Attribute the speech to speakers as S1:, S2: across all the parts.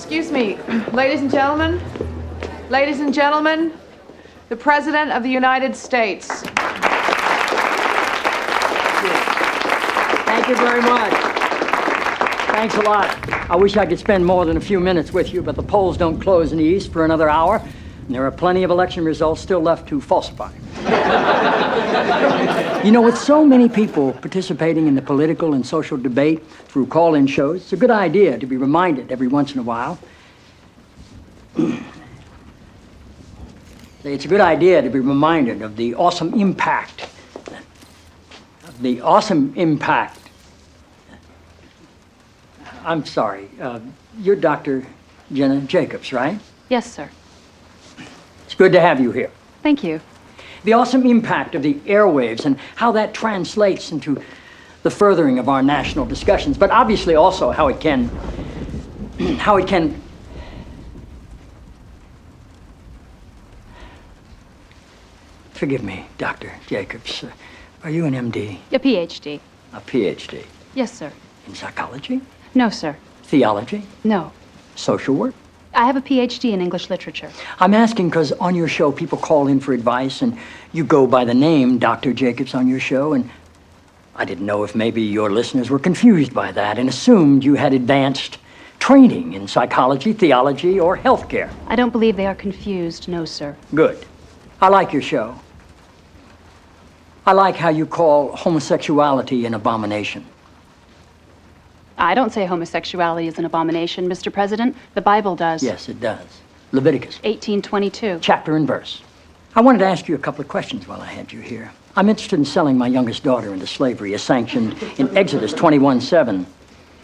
S1: Excuse me, ladies and gentlemen, the President of the United States.
S2: Thank you very much. Thanks a lot. I wish I could spend more than a few minutes with you, but the polls don't close in the East for another hour, and there are plenty of election results still left to falsify. You know, with so many people participating in the political and social debate through call-in shows, it's a good idea to be reminded every once in a while. It's a good idea to be reminded of the awesome impact. I'm sorry. You're Dr. Jenna Jacobs, right?
S3: Yes, sir.
S2: It's good to have you here.
S3: Thank you.
S2: The awesome impact of the airwaves and how that translates into the furthering of our national discussions, but obviously also how it can forgive me, Dr. Jacobs. Are you an MD?
S3: A PhD.
S2: A PhD?
S3: Yes, sir.
S2: In psychology?
S3: No, sir.
S2: Theology?
S3: No.
S2: Social work?
S3: I have a PhD in English literature.
S2: I'm asking because on your show people call in for advice and you go by the name Dr. Jacobs on your show, and I didn't know if maybe your listeners were confused by that and assumed you had advanced training in psychology, theology, or healthcare.
S3: I don't believe they are confused, no, sir.
S2: Good. I like your show. I like how you call homosexuality an abomination.
S3: I don't say homosexuality is an abomination, Mr. President. The Bible does.
S2: Yes, it does. Leviticus.
S3: 18:22.
S2: Chapter and verse. I wanted to ask you a couple of questions while I had you here. I'm interested in selling my youngest daughter into slavery, as sanctioned in Exodus 21:7.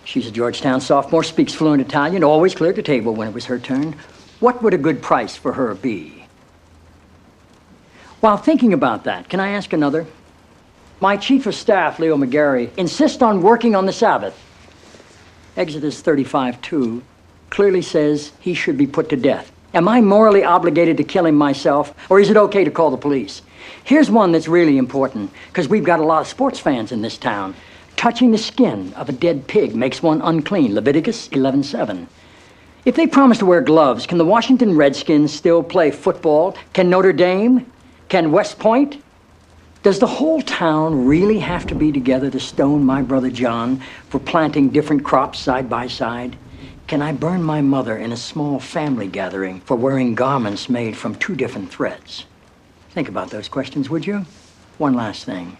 S2: She's a Georgetown sophomore, speaks fluent Italian, always cleared the table when it was her turn. What would a good price for her be? While thinking about that, can I ask another? My chief of staff, Leo McGarry, insists on working on the Sabbath. Exodus 35:2 clearly says he should be put to death. Am I morally obligated to kill him myself, or is it okay to call the police? Here's one that's really important, because we've got a lot of sports fans in this town. Touching the skin of a dead pig makes one unclean, Leviticus 11:7. If they promise to wear gloves, can the Washington Redskins still play football? Can Notre Dame? Can West Point? Does the whole town really have to be together to stone my brother John for planting different crops side by side? Can I burn my mother in a small family gathering for wearing garments made from two different threads? Think about those questions, would you? One last thing.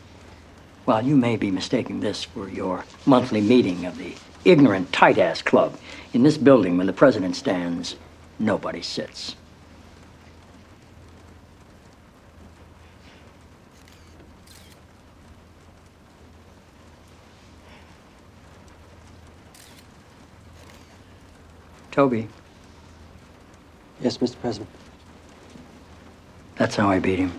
S2: While you may be mistaking this for your monthly meeting of the ignorant tight-ass club, in this building when the president stands, nobody sits. Toby.
S4: Yes, Mr. President.
S2: That's how I beat him.